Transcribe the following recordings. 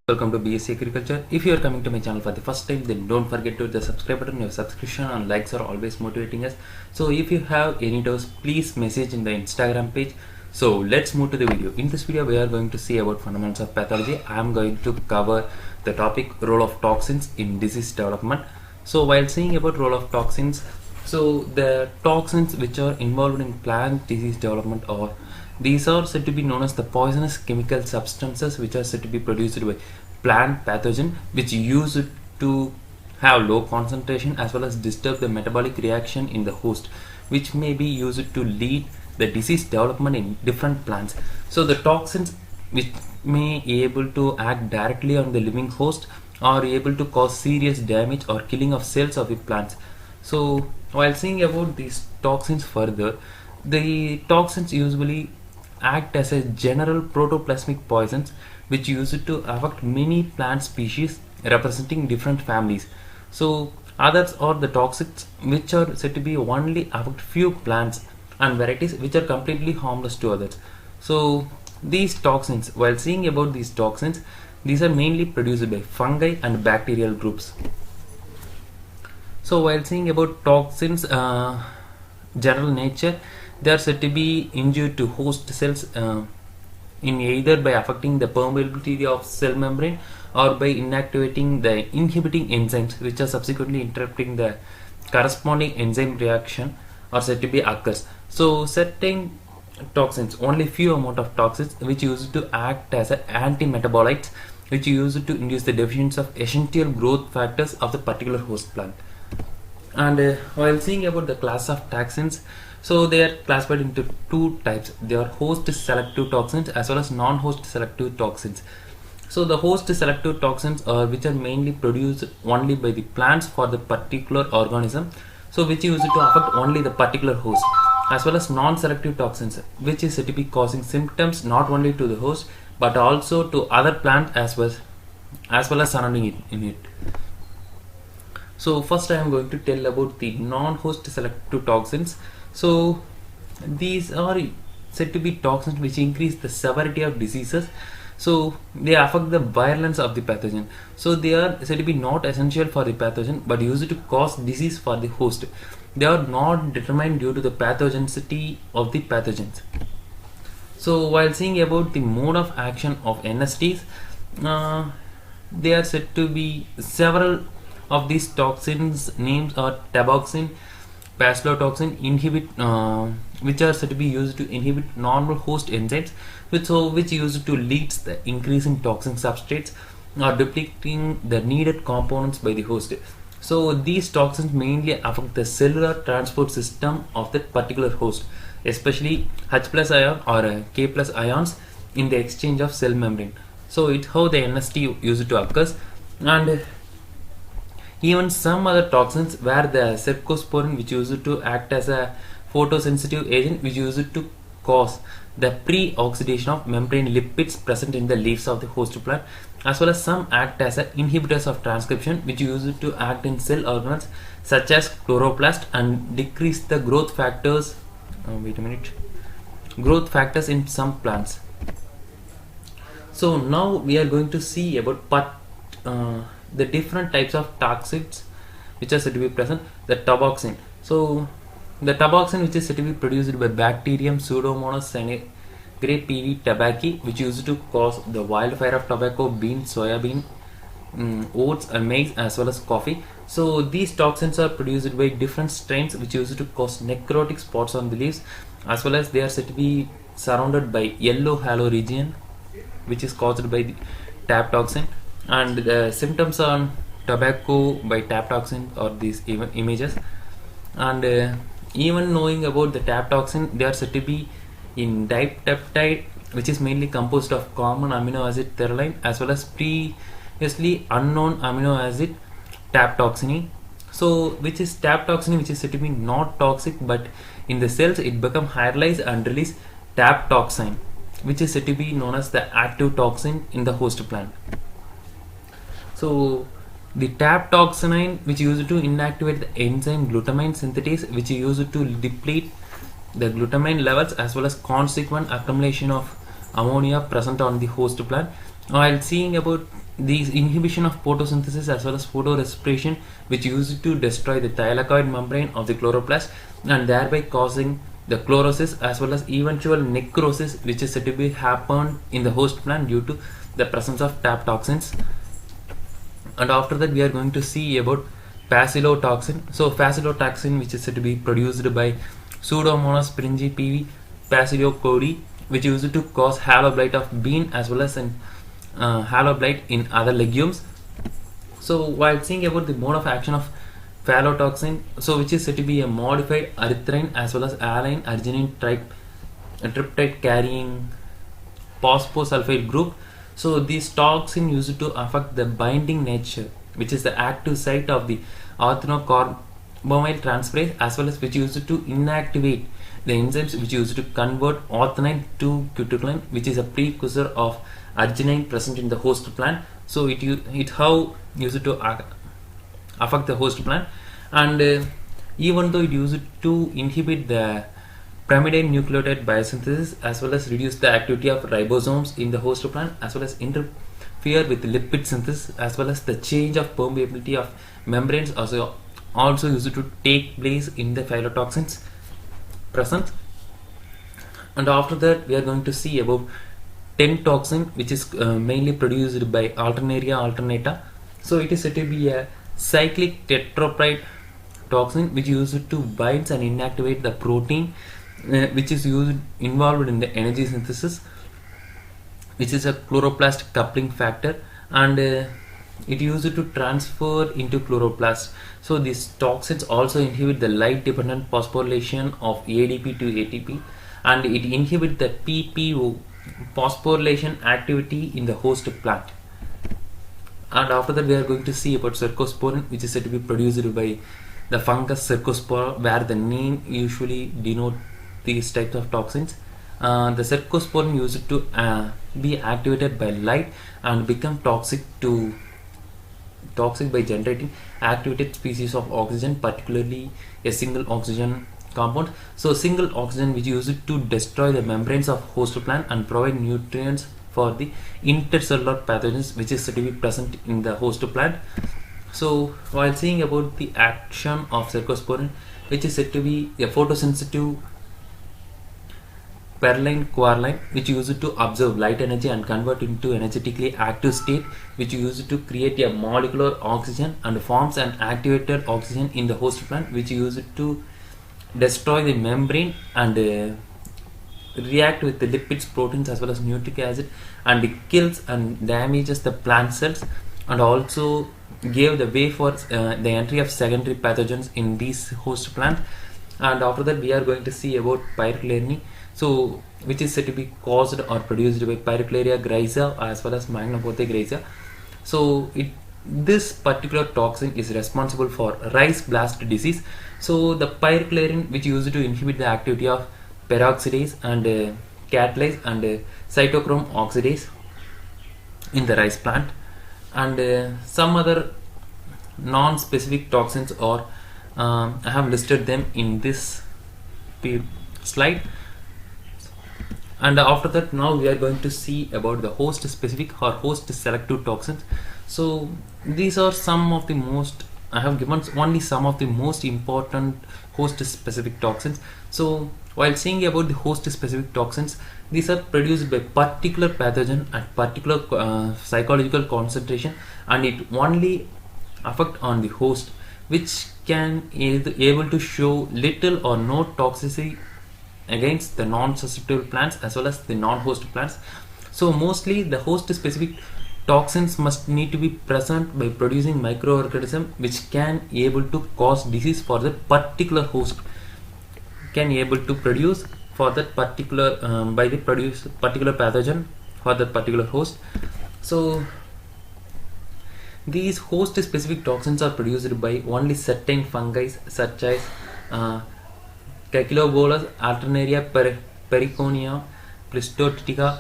Welcome to BSc Agriculture. If you are coming to my channel for the first time, then don't forget to hit the subscribe button. Your subscription and likes are always motivating us. So if you have any doubts, please message in the Instagram page. So let's move to the video. In this video, we are going to see about fundamentals of pathology. I am going to cover the topic role of toxins in disease development. So while seeing about role of toxins, so the toxins which are involved in plant disease development are these are said to be known as the poisonous chemical substances which are said to be produced by plant pathogen which use to have low concentration as well as disturb the metabolic reaction in the host, which may be used to lead the disease development in different plants. So the toxins which may be able to act directly on the living host are able to cause serious damage or killing of cells of the plants. So while seeing about these toxins further, the toxins usually act as a general protoplasmic poisons which used to affect many plant species representing different families. So others are the toxics which are said to be only affect few plants and varieties which are completely harmless to others. So these toxins, while seeing about these toxins, these are mainly produced by fungi and bacterial groups. So while seeing about toxins general nature, they are said to be injured to host cells in either by affecting the permeability of cell membrane or by inactivating the inhibiting enzymes which are subsequently interrupting the corresponding enzyme reaction are said to be occurs. So certain toxins, only few amount of toxins which used to act as anti-metabolites which used to induce the deficiency of essential growth factors of the particular host plant. And while seeing about the class of toxins, so they are classified into two types. They are host selective toxins as well as non-host selective toxins. So the host selective toxins are which are mainly produced only by the plants for the particular organism, so which is used to affect only the particular host, as well as non-selective toxins which is said to be causing symptoms not only to the host but also to other plants as well as surrounding it in it. So first I am going to tell about the non-host selective toxins. So these are said to be toxins which increase the severity of diseases. So they affect the virulence of the pathogen. So they are said to be not essential for the pathogen but used to cause disease for the host. They are not determined due to the pathogenicity of the pathogens. So while seeing about the mode of action of NSTs, they are said to be several of these toxins. Names are taboxine, paclitoxin, inhibit which are said to be used to inhibit normal host enzymes which used to lead the increase in toxin substrates or depleting the needed components by the host. So these toxins mainly affect the cellular transport system of that particular host, especially H plus ion or K plus ions in the exchange of cell membrane. So it's how the NST used to occur. And even some other toxins where the cercosporin which used to act as a photosensitive agent which used to cause the pre-oxidation of membrane lipids present in the leaves of the host plant, as well as some act as inhibitors of transcription which used to act in cell organs such as chloroplast and decrease the growth factors growth factors in some plants. So now we are going to see about the different types of toxins which are said to be present. The taboxine. So the taboxine which is said to be produced by bacterium Pseudomonas aegre pv tabaci which used to cause the wildfire of tobacco, bean, soybean, oats and maize as well as coffee. So these toxins are produced by different strains which used to cause necrotic spots on the leaves, as well as they are said to be surrounded by yellow halo region which is caused by the tab toxin. And the symptoms on tobacco by tab toxin or these even images. And even knowing about the tab toxin, they are said to be in dipeptide which is mainly composed of common amino acid theroline as well as previously unknown amino acid tab toxin. So which is tab toxin which is said to be not toxic, but in the cells it become hydrolyzed and release tab toxin which is said to be known as the active toxin in the host plant. So the tab toxin which used to inactivate the enzyme glutamine synthetase which used to deplete the glutamine levels as well as consequent accumulation of ammonia present on the host plant. While seeing about these inhibition of photosynthesis as well as photorespiration, which used to destroy the thylakoid membrane of the chloroplast and thereby causing the chlorosis as well as eventual necrosis, which is said to be happened in the host plant due to the presence of TAP toxins. And after that we are going to see about bacillotoxin. So bacillotoxin, which is said to be produced by Pseudomonas principi bacillocodi, which used to cause halo blight of bean as well as an halo blight in other legumes. So while seeing about the mode of action of phallotoxin, so which is said to be a modified erythrin as well as align arginine triptide carrying phosphosulfate group. So these toxin used to affect the binding nature, which is the active site of the orthocarboyl transferase, as well as which used to inactivate the enzymes which used to convert orthonin to cuticulin, which is a precursor of arginine present in the host plant. So it how used to affect the host plant, and even though it used to inhibit the pyrimidine nucleotide biosynthesis as well as reduce the activity of ribosomes in the host plant, as well as interfere with lipid synthesis, as well as the change of permeability of membranes also used to take place in the phytotoxins present. And after that we are going to see about toxin, which is mainly produced by Alternaria alternata. So it is said to be a cyclic tetrapeptide toxin which used to bind and inactivate the protein which is involved in the energy synthesis, which is a chloroplast coupling factor, and it used to transfer into chloroplast. So these toxins also inhibit the light dependent phosphorylation of ADP to ATP, and it inhibits the PPO phosphorylation activity in the host plant. And after that we are going to see about cercosporin, which is said to be produced by the fungus Cercospora, where the name usually denote these types of toxins. The cercosporin used to be activated by light and become toxic by generating activated species of oxygen, particularly a single oxygen compound. So single oxygen which used to destroy the membranes of host plant and provide nutrients for the intercellular pathogens which is said to be present in the host plant. So while seeing about the action of cercosporin, which is said to be a photosensitive perylene quarrline which used to absorb light energy and convert into energetically active state, which used to create a molecular oxygen and forms an activated oxygen in the host plant, which used to destroy the membrane and react with the lipids, proteins as well as nucleic acid, and it kills and damages the plant cells, and also gave the way for the entry of secondary pathogens in these host plant. And after that we are going to see about pyroclarine, so which is said to be caused or produced by Pyroclaria gryza as well as Magnopothe gryza. So this particular toxin is responsible for rice blast disease. So the pyroclarin which used to inhibit the activity of peroxidase and catalase and cytochrome oxidase in the rice plant, and some other non-specific toxins, or I have listed them in this slide. And after that now we are going to see about the host specific or host selective toxins. So these are some of the most, I have given only some of the most important host specific toxins. So while seeing about the host specific toxins, these are produced by particular pathogen at particular psychological concentration, and it only affect on the host, which can able to show little or no toxicity against the non-susceptible plants as well as the non-host plants. So mostly the host specific toxins must need to be present by producing microorganism which can able to cause disease for the particular host, can able to produce for that particular by the produce particular pathogen for that particular host. So these host specific toxins are produced by only certain fungi such as Caeculobolus, Alternaria periconia, Plistotica,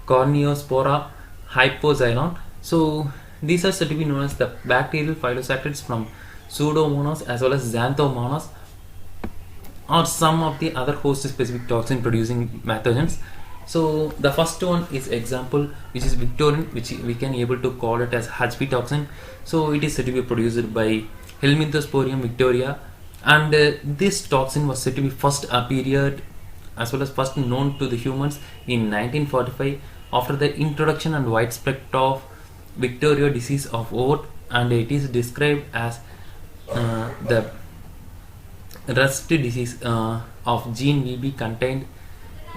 Corneospora, Hypoxylon. So these are said to be known as the bacterial phyllosaccharides from Pseudomonas as well as Xanthomonas, or some of the other host specific toxin producing pathogens. So the first one is example, which is Victorian, which we can able to call it as HP toxin. So it is said to be produced by Helminthosporium victoria, and this toxin was said to be first appeared as well as first known to the humans in 1945 after the introduction and widespread of Victoria disease of oat, and it is described as the rust disease of gene VB contained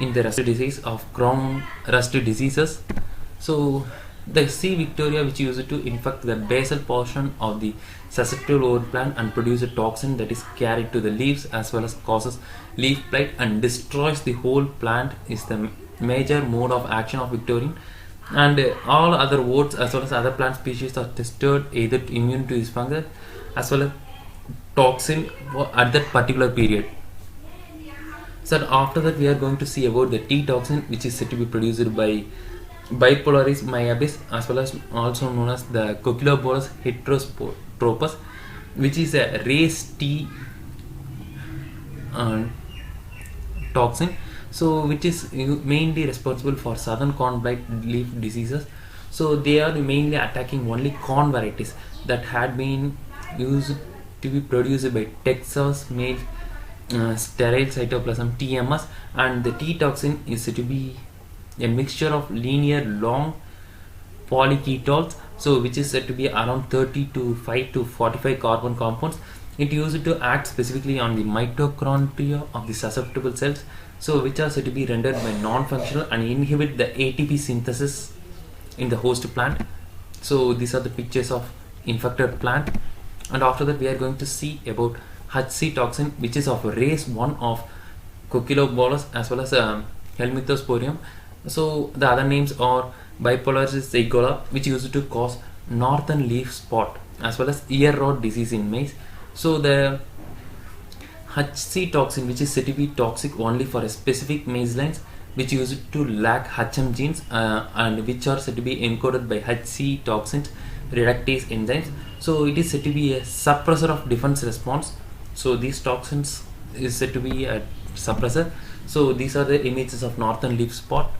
in the rust disease of crown rust diseases. So the C. victoria, which used to infect the basal portion of the susceptible oat plant and produce a toxin that is carried to the leaves as well as causes leaf blight and destroys the whole plant, is the major mode of action of Victorian. And all other oats as well as other plant species are tested either immune to this fungus as well as toxin at that particular period. So after that we are going to see about the T toxin, which is said to be produced by Bipolaris myabis as well as also known as the Coccolobolus heterotropus, which is a race T toxin, so which is mainly responsible for southern corn blight leaf diseases. So they are mainly attacking only corn varieties that had been used to be produced by Texas male sterile cytoplasm TMS, and the T toxin is said to be a mixture of linear long polyketols, so which is said to be around 30 to 5 to 45 carbon compounds. It used to act specifically on the mitochondria of the susceptible cells, so which are said to be rendered by non-functional and inhibit the ATP synthesis in the host plant. So these are the pictures of infected plant, and after that we are going to see about HC toxin, which is of race 1 of Coccolobolus as well as Helminthosporium. So the other names are Bipolaris zeigola, which used to cause northern leaf spot as well as ear rot disease in maize. So the HC toxin, which is said to be toxic only for a specific maize lines which used to lack HM genes and which are said to be encoded by HC toxins reductase enzymes. So it is said to be a suppressor of defense response. So these toxins is said to be a suppressor. So these are the images of northern leaf spot.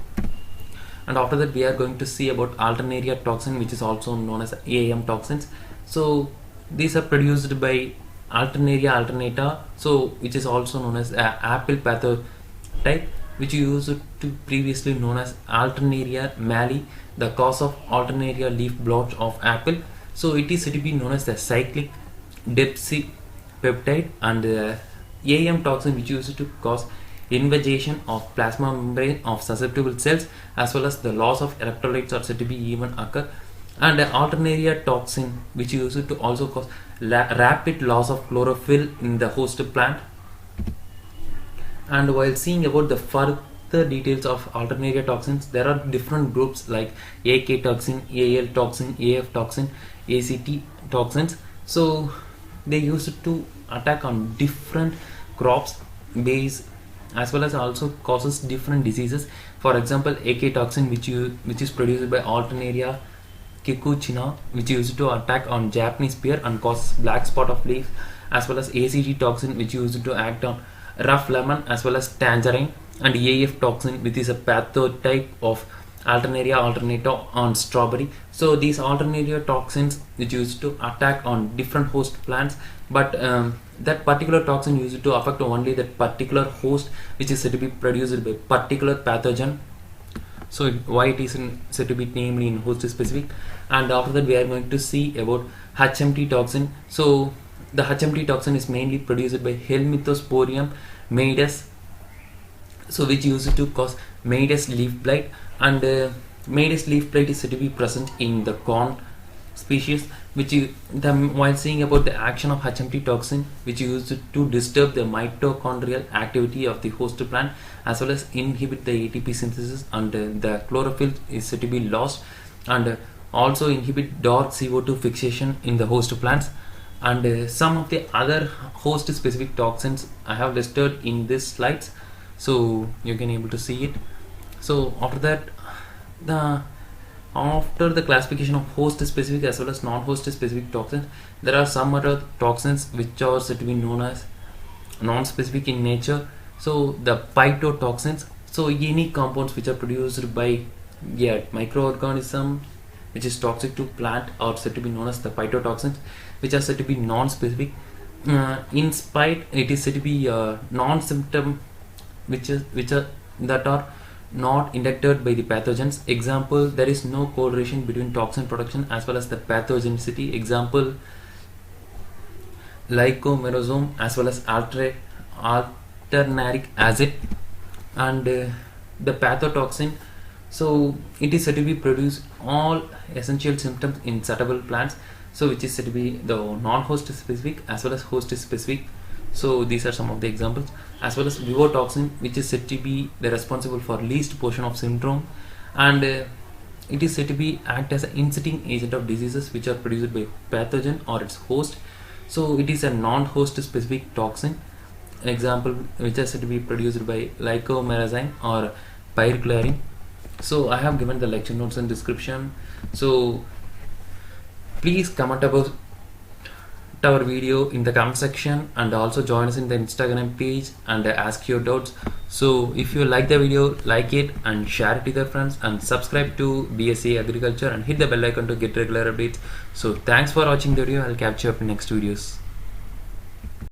And after that we are going to see about Alternaria toxin, which is also known as AAM toxins. So these are produced by Alternaria alternata, so which is also known as apple pathotype, which used to previously known as Alternaria mali, the cause of Alternaria leaf blotch of apple. So it is said to be known as the cyclic deoxypeptide, and AAM toxin, which used to cause invasion of plasma membrane of susceptible cells as well as the loss of electrolytes are said to be even occur. And Alternaria toxin, which used to also cause rapid loss of chlorophyll in the host plant. And while seeing about the further details of Alternaria toxins, there are different groups like AK toxin, AL toxin, AF toxin, ACT toxins. So they used to attack on different crops base as well as also causes different diseases. For example, AK toxin, which is produced by Alternaria kikuchina, which used to attack on Japanese pear and cause black spot of leaf, as well as ACT toxin, which used to act on rough lemon as well as tangerine, and AF toxin, which is a pathotype of Alternaria alternata on strawberry. So these Alternaria toxins which used to attack on different host plants, but that particular toxin used to affect only that particular host which is said to be produced by particular pathogen. So why it is said to be namely in host specific. And after that we are going to see about HMT toxin. So the HMT toxin is mainly produced by Helminthosporium maydus, so which used to cause maydus leaf blight, and maydus leaf blight is said to be present in the corn species, which while seeing about the action of HMT toxin, which used to disturb the mitochondrial activity of the host plant as well as inhibit the ATP synthesis, and the chlorophyll is said to be lost, and also inhibit dark CO2 fixation in the host plants. And some of the other host specific toxins I have listed in this slides, so you can able to see it. So after that, after the classification of host specific as well as non-host specific toxins, there are some other toxins which are said to be known as non-specific in nature. So the phytotoxins, So any compounds which are produced by microorganism which is toxic to plant are said to be known as the phytotoxins, which are said to be non-specific. In spite, it is said to be non-symptom, which are that are not inducted by the pathogens. Example: there is no correlation between toxin production as well as the pathogenicity. Example: lycomerosome as well as alternaric acid. And the pathotoxin, so it is said to be produce all essential symptoms in suitable plants, so which is said to be the non-host specific as well as host specific. So these are some of the examples, as well as vivotoxin, which is said to be the responsible for least portion of syndrome, and it is said to be act as an inciting agent of diseases which are produced by pathogen or its host. So it is a non-host specific toxin. Example which are said to be produced by lycomerazine or pyrchlorine. So I have given the lecture notes and description. So please comment about our video in the comment section, and also join us in the Instagram page and ask your doubts. So if you like the video, like it and share it with your friends, and subscribe to BSc Agriculture and hit the bell icon to get regular updates. So thanks for watching the video. I'll catch you up in next videos.